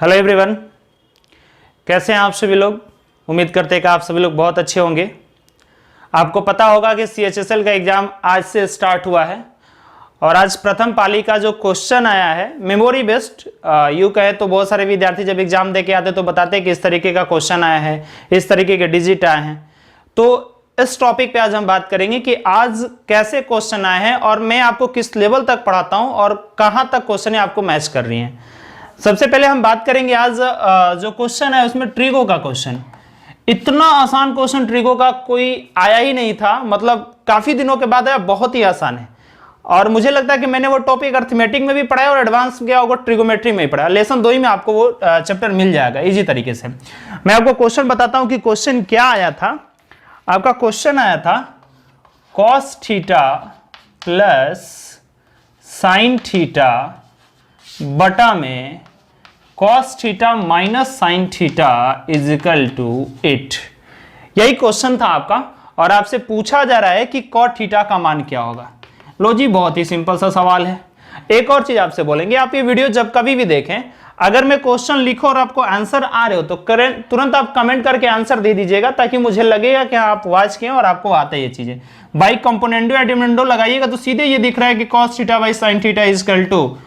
Hello everyone, कैसे हैं आप सभी लोग। उम्मीद करते हैं कि आप सभी लोग बहुत अच्छे होंगे। आपको पता होगा कि CHSL का एग्जाम आज से स्टार्ट हुआ है और आज प्रथम पाली का जो क्वेश्चन आया है मेमोरी बेस्ड, यूँ कहे तो बहुत सारे विद्यार्थी जब एग्जाम दे के आते तो बताते हैं कि इस तरीके का क्वेश्चन आया है, इस तरीके के डिजिट आए हैं। तो इस टॉपिक पे आज हम बात करेंगे कि आज कैसे क्वेश्चन आए हैं और मैं आपको किस लेवल तक पढ़ाता हूं और कहां तक क्वेश्चन आपको मैच कर रही हैं। सबसे पहले हम बात करेंगे आज जो क्वेश्चन है उसमें ट्रिगो का क्वेश्चन। इतना आसान क्वेश्चन ट्रिगो का कोई आया ही नहीं था, मतलब काफी दिनों के बाद आया, बहुत ही आसान है। और मुझे लगता है कि मैंने वो टॉपिक अर्थमेटिक में भी पढ़ा है और एडवांस गया होगा ट्रिगोमेट्री में भी पढ़ा। लेसन 2 ही में आपको वो चैप्टर मिल जाएगा इजी तरीके से। मैं आपको क्वेश्चन बताता हूं कि क्वेश्चन क्या आया था। आपका क्वेश्चन आया था cos theta plus sine theta बटा में cos theta minus sine theta is equal to 8। यही क्वेश्चन था आपका और आपसे पूछा जा रहा है कि cot थीटा का मान क्या होगा। लो जी, बहुत ही सिंपल सा सवाल है। एक और चीज आपसे बोलेंगे, आप ये वीडियो जब कभी भी देखें, अगर मैं क्वेश्चन लिखो और आपको आंसर आ रहे हो तो तुरंत आप कमेंट करके आंसर दे दीजिएगा, ताकि मुझे लगेगा कि आप वॉच किए और आपको आता है ये चीजें। बाई कंपोनेंडो या डिविडेंडो लगाइएगा तो सीधे ये दिख रहा है कि cos theta by sin theta is equal to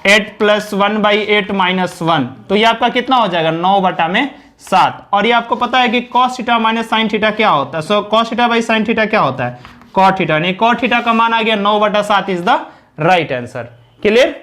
8 plus 1 by 8 minus 1। तो ये आपका कितना हो जाएगा, 9 बटा में 7। और ये आपको पता है कि cos theta minus sin theta क्या होता है। सो cos theta by sin theta क्या होता है, cot थीटा। नहीं, cot थीटा का मान आ गया 9 बटा 7 is the right answer. Clear.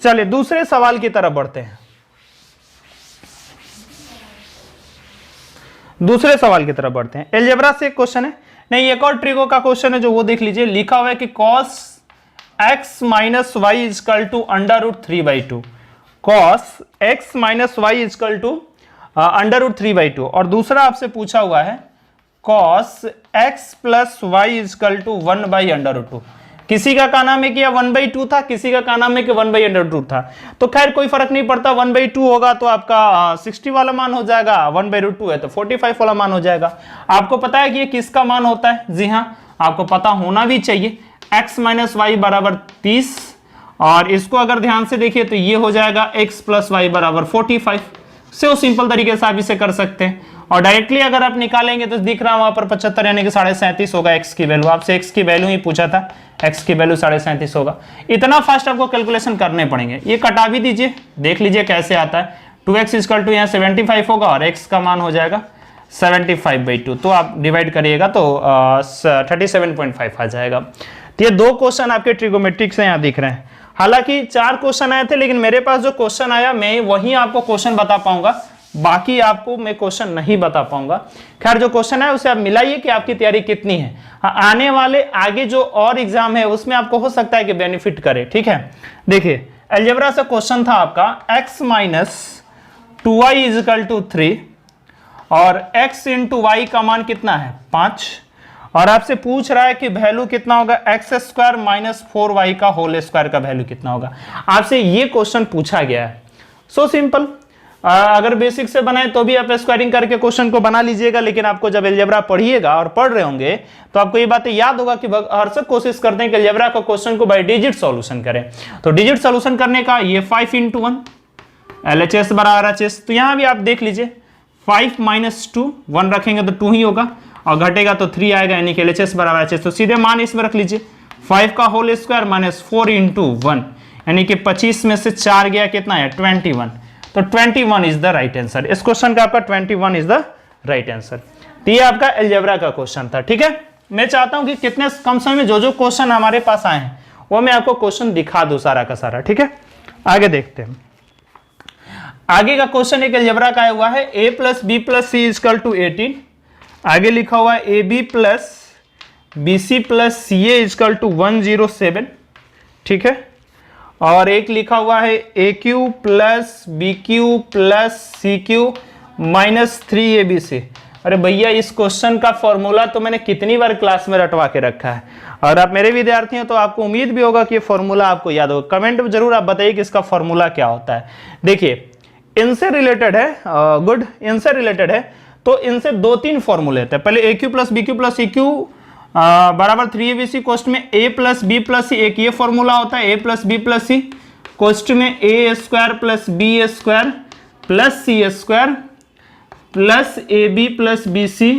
चलिए दूसरे सवाल की तरफ बढ़ते हैं। दूसरे सवाल की तरफ बढ़ते हैं। अलजेब्रा से एक क्वेश्चन है, नहीं एक और ट्रिगो का क्वेश्चन है जो वो देख लीजिए। लिखा हुआ है कि cos x minus Y is equal to under root 3/2। cos x minus Y is equal to under root 3/2। और दूसरा आपसे पूछा हुआ है cos x plus Y is equal to 1/√2। किसी का नाम है कि 1/2 था, किसी का नाम है कि 1/√2 था। तो खैर कोई फर्क नहीं पड़ता, 1/2 होगा तो आपका 60 वाला मान हो जाएगा, 1/√2 है तो 45 वाला मान हो जाएगा। आपको पता है कि ये किसका मान होता है। जी हाँ, आपको पता होना भी चाहिए। x माइनस वाई बराबर 30 और इसको अगर ध्यान से देखिए तो ये हो जाएगा x प्लस वाई बराबर 45। से सिंपल तरीके से आप इसे कर सकते हैं। और डायरेक्टली अगर आप निकालेंगे तो दिख रहा है वहां पर 75 यानी कि 37.5 होगा x की वैल्यू। आपसे x की वैल्यू ही पूछा था, x की वैल्यू 37.5 होगा। इतना फास्ट आपको कैलकुलेशन करने पड़ेंगे। ये कटा भी दीजिए, देख लीजिए कैसे आता है। 2x इक्वल टू यहाँ 75 होगा और x का मान हो जाएगा 75/2। तो आप डिवाइड करिएगा तो 37.5 आ जाएगा। तो ये 2 क्वेश्चन आपके ट्रिगोमेट्रिक से यहाँ दिख रहे हैं। हालांकि 4 क्वेश्चन आए थे, लेकिन मेरे पास जो क्वेश्चन आया मैं वही आपको क्वेश्चन बता पाऊंगा, बाकी आपको मैं क्वेश्चन नहीं बता पाऊंगा। खैर जो क्वेश्चन है उसे आप मिलाइए कि आपकी तैयारी कितनी है। आने वाले आगे जो और एग्जाम है उसमें आपको हो सकता है कि बेनिफिट करे। ठीक है, देखिए अलजेब्रा से क्वेश्चन था आपका x minus 2y is equal to 3 और x इंटू वाई का मान कितना है 5। और आपसे पूछ रहा है कि वैल्यू कितना होगा x स्क्वायर माइनस 4y का होल स्क्वायर का वैल्यू कितना होगा। आपसे ये क्वेश्चन पूछा गया है। सो सिंपल, अगर बेसिक से बनाए तो भी आप स्क्वायरिंग करके क्वेश्चन को बना लीजिएगा, लेकिन आपको जब अलजेब्रा पढ़िएगा और पढ़ रहे होंगे तो आपको ये बातें याद होगा कि हर सब कोशिश करते हैं कि अलजेब्रा का क्वेश्चन को बाय डिजिट सॉल्यूशन करें। तो डिजिट सॉल्यूशन करने का ये 5 × 1 LHS बराबर HS। तो यहां भी आप देख लीजिए 5 माइनस 2, 1 रखेंगे तो 2 ही होगा और घटेगा तो 3 आएगा, यानी कि LHS बराबर HS। तो सीधे मान इसमें रख लीजिए 5 का होल स्क्वायर माइनस 4 × 1, यानी कि 25 में से 4 गया कितना है 21। तो 21 इज द राइट आंसर। इस क्वेश्चन का आपका 21 इज द राइट आंसर। तो ये आपका अलजेब्रा का क्वेश्चन था। ठीक है, मैं चाहता हूं कि कितने कम समय में जो क्वेश्चन हमारे पास आए हैं वो मैं आपको क्वेश्चन दिखा दूं सारा का सारा। ठीक है, आगे देखते हैं। आगे का क्वेश्चन एक अलजेब्रा का आया हुआ है a plus B plus C equal to 18। आगे लिखा हुआ है A B plus B C plus C A equal to 107। ठीक है, और एक लिखा हुआ है A cube plus B cube plus C cube minus 3abc। अरे भैया, इस क्वेश्चन का फॉर्मूला तो मैंने कितनी बार क्लास में रटवा के रखा है, और आप मेरे विद्यार्थी हैं तो आपको उम्मीद भी होगा कि ये फॉर्मूला आपको याद होगा। कमेंट में जरूर आप बताइए कि इसका फॉर्मूला क्या होता है। देखिए इनसे रिलेटेड है, गुड, इनसे रिलेटेड है तो इनसे 2-3 फॉर्मूले होते हैं। पहले A cube plus B cube plus C cube बराबर 3abc। कोष्ट में a plus B plus C, एक ये फॉर्मूला होता है a plus B plus C. कोष्ट में a square plus B square plus C square plus A B plus B C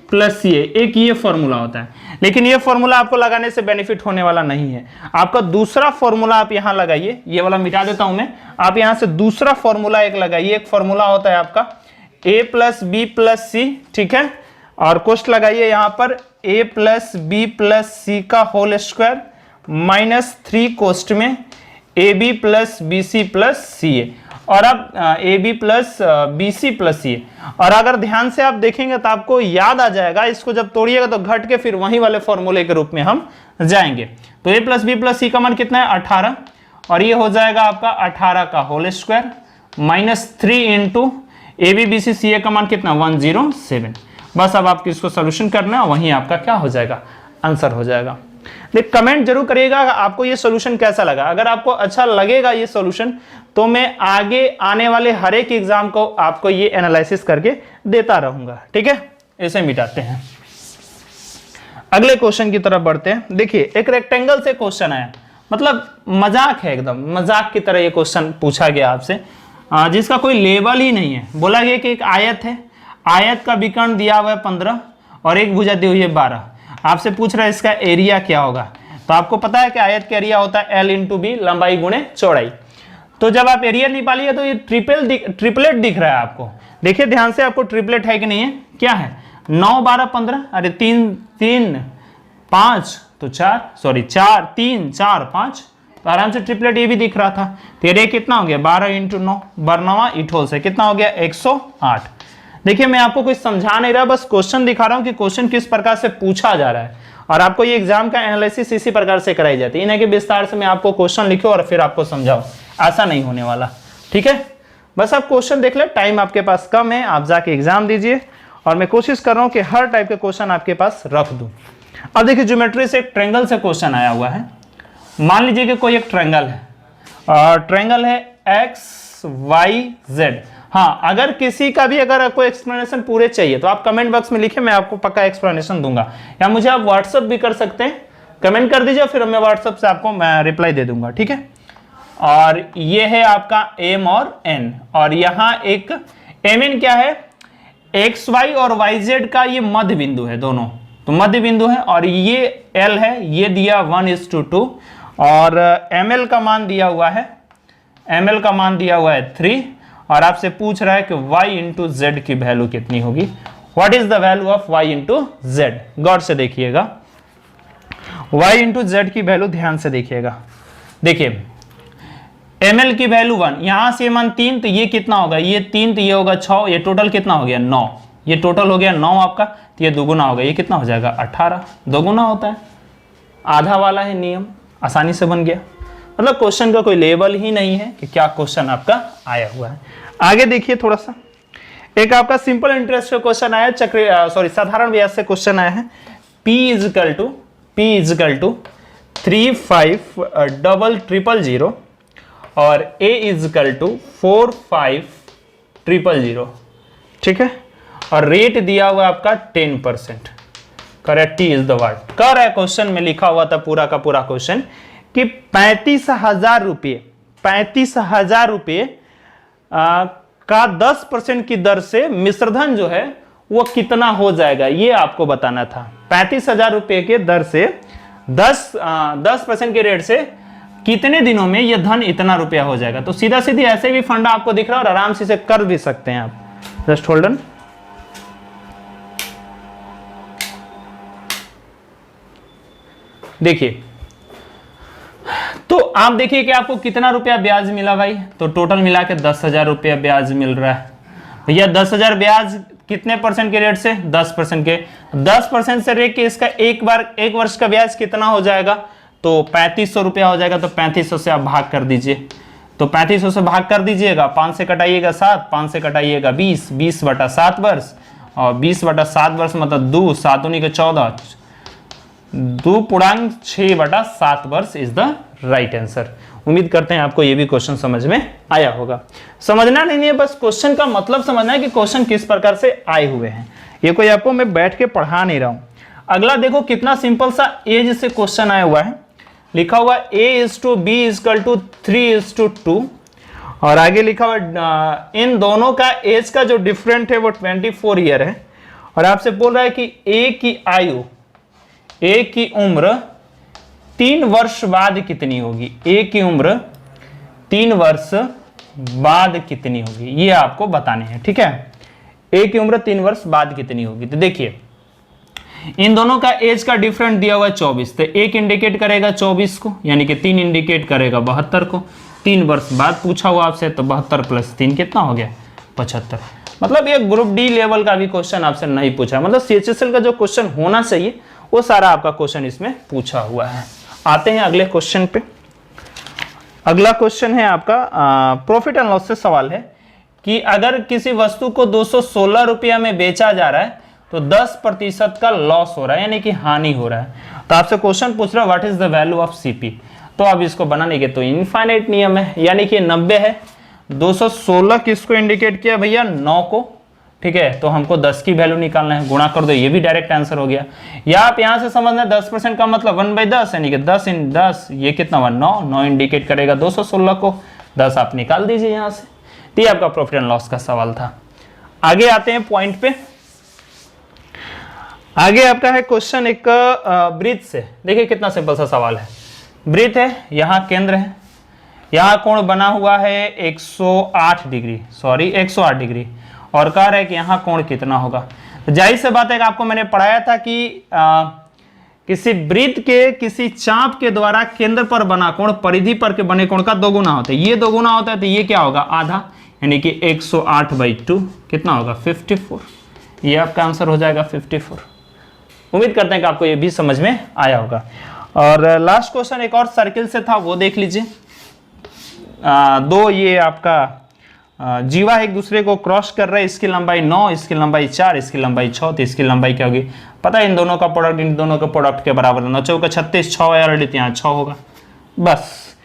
plus C A, एक ये फॉर्मूला होता है। लेकिन ये फॉर्मूला आपको लगाने से बेनिफिट होने वाला नहीं है। आपका दूसरा फॉर्मूला आप यहां लगाइए, ये वाला मिटा देता हूं मैं। आप यहां से दूसरा फॉर्मूला एक लगाइए। एक फॉर्मूला होता है आपका a plus B plus C, ठीक है, और कोष्ट लगाइए यहां पर a plus B plus C का होल स्क्वायर माइनस 3 कोष्ट में A B plus B C plus C A, और अब A B plus B C plus C A. और अगर ध्यान से आप देखेंगे तो आपको याद आ जाएगा, इसको जब तोड़िएगा तो घट के फिर वही वाले फॉर्मूले के रूप में हम जाएंगे। तो ए प्लस बी प्लस सी का मान कितना है 18, और ये हो जाएगा आपका 18 का whole square minus 3 into A B B C C A का मान कितना 107। बस अब आपको इसको सोल्यूशन करना है, वहीं आपका क्या हो जाएगा, आंसर हो जाएगा। देख कमेंट जरूर करिएगा आपको ये सॉल्यूशन कैसा लगा। अगर आपको अच्छा लगेगा ये सॉल्यूशन तो मैं आगे आने वाले हर एक एग्जाम को आपको ये एनालिसिस करके देता रहूंगा, ठीक है। इसे मिटाते हैं, अगले क्वेश्चन की तरफ बढ़ते हैं। देखिए एक रेक्टेंगल से क्वेश्चन आया, मतलब मजाक है, एकदम मजाक की तरह ये क्वेश्चन पूछा गया आपसे, जिसका कोई लेवल ही नहीं है। बोला गया कि एक आयत है, आयत का विकर्ण दिया हुआ है 15 और एक भुजा दी हुई है 12। आपसे पूछ रहा है इसका एरिया क्या होगा। तो आपको पता है कि आयत का एरिया होता है L इंटू बी, लंबाई गुणे चौड़ाई। तो जब आप एरिया निकालिए तो ये ट्रिपलेट दिख रहा है आपको। देखिए ध्यान से, आपको ट्रिपलेट है कि नहीं है, क्या है 9 12 15, अरे 3 3 5 तो 4, सॉरी 4 3 4 5, तो आराम से ट्रिपलेट ये भी दिख रहा था। तो एरिया कितना हो गया 12 इंटू 9, 12वां इठोल से कितना हो गया 108। देखिए मैं आपको कुछ समझा नहीं रहा, बस क्वेश्चन दिखा रहा हूं कि क्वेश्चन किस प्रकार से पूछा जा रहा है, और आपको ये एग्जाम का एनालिसिस इसी प्रकार से कराई जाती है। इन्हें कि विस्तार से मैं आपको क्वेश्चन लिखूं और फिर आपको समझाऊं, ऐसा नहीं होने वाला, ठीक है। बस आप क्वेश्चन देख ले, टाइम आपके पास कम है, आप जाके एग्जाम दीजिए, और मैं कोशिश कर रहा हूं कि हर टाइप के क्वेश्चन आपके पास रख दूं। अब देखिए ज्योमेट्री से एक ट्रायंगल से क्वेश्चन आया हुआ है। मान लीजिए कि कोई एक ट्रायंगल है, और ट्रायंगल है एक्स वाई जेड। हाँ, अगर किसी का भी अगर आपको एक्सप्लेनेशन पूरे चाहिए तो आप कमेंट बॉक्स में लिखे, मैं आपको पक्का एक्सप्लेनेशन दूंगा, या मुझे आप व्हाट्सअप भी कर सकते हैं, कमेंट कर दीजिए, फिर मैं व्हाट्सअप से आपको मैं रिप्लाई दे दूंगा, ठीक है। और ये है आपका एम और एन, और यहाँ एक एम एन क्या है, एक्स वाई और वाई जेड का ये मध्य बिंदु है, दोनों तो मध्य बिंदु है, और ये एल है, ये दिया 1:2, और एम एल का मान दिया हुआ है, एम एल का मान दिया हुआ है 3, और आपसे पूछ रहा है कि y इंटू जेड की वैल्यू कितनी होगी। What is the value of y into Z, गौर से देखिएगा, y इंटू जेड की वैल्यू ध्यान से देखिएगा। देखिए ml की वैल्यू 1, यहां से मान 3, तो ये कितना होगा, ये 3 तो ये होगा 6, ये टोटल कितना हो गया 9, ये टोटल हो गया 9 आपका, तो ये दोगुना होगा, ये कितना हो जाएगा 18, दोगुना होता है, आधा वाला है नियम, आसानी से बन गया। मतलब क्वेश्चन का कोई लेवल ही नहीं है कि क्या क्वेश्चन आपका आया हुआ है। आगे देखिए थोड़ा सा, एक आपका सिंपल इंटरेस्ट का क्वेश्चन आया, साधारण व्यास से क्वेश्चन आया है। P इजिकल टू 350000 और A इजिकल टू 45000, ठीक है, और रेट दिया हुआ आपका 10%। Correct, T is the word. कर है क्वेश्चन में लिखा हुआ था पूरा का पूरा क्वेश्चन कि 35,000 रुपये का 10% की दर से मिश्रधन जो है वो कितना हो जाएगा, ये आपको बताना था। 35,000 रुपये के दर से 10% के रेट से कितने दिनों में ये धन इतना रुपया हो जाएगा। तो सीधा सीधी ऐसे भी फंडा आपको दिख रहा है और आराम से इसे कर भी सकते हैं आप। Just hold on. देखिए, तो आप देखिए कि आपको कितना रुपया ब्याज मिला भाई, तो टोटल मिला के 10,000 रुपया ब्याज मिल रहा है भैया। 10,000 ब्याज कितने परसेंट के रेट से, 10% के, 10% से रेट के इसका एक वर्ष का ब्याज कितना हो जाएगा, तो 3500 रुपया हो जाएगा। तो 3500 से आप भाग कर दीजिए, तो 3500 से भाग कर दीजिएगा, 5 से कटाइएगा 7, 5 से कटाइएगा 20, 20/7 वर्ष, और 20/7 वर्ष मतलब 2, 7 उन्हीं के 14, 2.6/7 वर्ष इज द राइट आंसर। उम्मीद करते हैं आपको ये भी क्वेश्चन समझ में आया होगा। समझना नहीं है, बस क्वेश्चन का मतलब समझना है कि क्वेश्चन किस प्रकार से आए हुए हैं। ये कोई आपको मैं बैठ के पढ़ा नहीं रहा हूं। अगला देखो कितना सिंपल सा एज से क्वेश्चन आया हुआ है। लिखा हुआ a/b = 3:2, और आगे लिखा हुआ इन दोनों का एज का जो डिफरेंट है वो 24 ईयर है, और आपसे बोल रहा है कि ए की आयु, ए की उम्र 3 वर्ष बाद कितनी होगी। ए की उम्र 3 वर्ष बाद कितनी होगी, ये आपको बताने हैं। ठीक है, ए की उम्र 3 वर्ष बाद कितनी होगी। तो देखिए इन दोनों का एज का डिफरेंट दिया हुआ है 24, तो एक इंडिकेट करेगा 24 को, यानी कि 3 इंडिकेट करेगा 72 को। 3 वर्ष बाद पूछा हुआ आपसे, तो 72 + 3 कितना हो गया 75। मतलब ये ग्रुप डी लेवल का भी क्वेश्चन आपसे नहीं पूछा, मतलब CHSL का जो क्वेश्चन होना चाहिए वो सारा आपका क्वेश्चन इसमें पूछा हुआ है। आते हैं अगले क्वेश्चन पे। अगला क्वेश्चन है आपका प्रॉफिट एंड लॉस से सवाल है कि अगर किसी वस्तु को 216 रुपया में बेचा जा रहा है तो 10% का लॉस हो रहा है, यानी कि हानि हो रहा है। तो आपसे क्वेश्चन पूछ रहा है what is the value of CP। तो अब इसको बनाने के तो इनफाइनाइट नियम है, यानी कि 90 है, 216 किसको इंडिकेट किया भैया 9 को। ठीक है, तो हमको 10 की वैल्यू निकालना है, गुणा कर दो, ये भी डायरेक्ट आंसर हो गया। या आप यहां से समझना 10% का मतलब 1/10, यानी कि 10 × 10, ये कितना हुआ 9, 9 इंडिकेट करेगा 216 को, 10 आप निकाल दीजिए यहां से। तो ये आपका प्रॉफिट एंड लॉस का सवाल था। आगे आते हैं पॉइंट पे। आगे आपका है क्वेश्चन एक ब्रीथ से। देखिए कितना सिंपल सा सवाल है। ब्रीथ है, यहां केंद्र है, यहां कोण बना हुआ है 108 डिग्री, और कह रहा है कि यहां कोण कितना होगा। तो जाहिर सी बात है कि आपको मैंने पढ़ाया था कि किसी वृत्त के किसी चाप के द्वारा केंद्र पर बना कोण परिधि पर के बने कोण का 2 गुना होता है। ये 2 गुना होता है तो ये क्या होगा आधा, यानी कि 108/2 कितना होगा 54। ये आपका आंसर हो जाएगा 54। उम्मीद करते हैं कि आपको ये भी समझ में आया होगा। और लास्ट क्वेश्चन एक और सर्किल से था, वो देख लीजिए। दो ये आपका जीवा एक दूसरे को क्रॉस कर रहे हैं, इसकी लंबाई 9, इसकी लंबाई 4, इसकी लंबाई 6, तो इसकी लंबाई क्या होगी पता है, इन दोनों का प्रोडक्ट इन दोनों के प्रोडक्ट के बराबर है। 9 चौका 36, 6 ऑलरेडी यहाँ 6 होगा। बस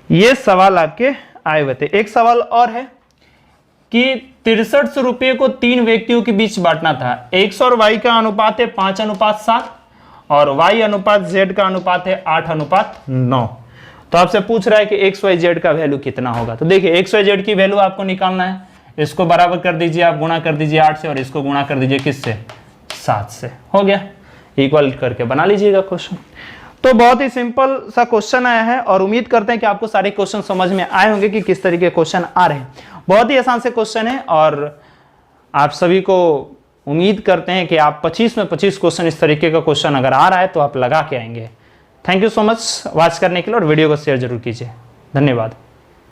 ये सवाल आपके आए हुए थे। एक सवाल और है कि 63 रुपये को 3 व्यक्तियों के बीच बांटना था। X और Y का अनुपात है 5:7 और Y अनुपात Z का अनुपात है 8:9। तो आपसे पूछ रहा है कि XYZ का वैल्यू कितना होगा। तो देखिए XYZ की वैल्यू आपको निकालना है, इसको बराबर कर दीजिए, आप गुणा कर दीजिए 8 से, और इसको गुणा कर दीजिए किससे 7 से, हो गया। इक्वल करके बना लीजिएगा क्वेश्चन। तो बहुत ही सिंपल सा क्वेश्चन आया है, और उम्मीद करते हैं कि आपको सारे क्वेश्चन समझ में आए होंगे कि किस तरीके के क्वेश्चन आ रहे हैं। बहुत ही आसान से क्वेश्चन है, और आप सभी को उम्मीद करते हैं कि आप 25 में 25 क्वेश्चन इस तरीके का क्वेश्चन अगर आ रहा है तो आप लगा के आएंगे। Thank you so much watch करने के लिए, और वीडियो को शेयर जरूर कीजिए। धन्यवाद।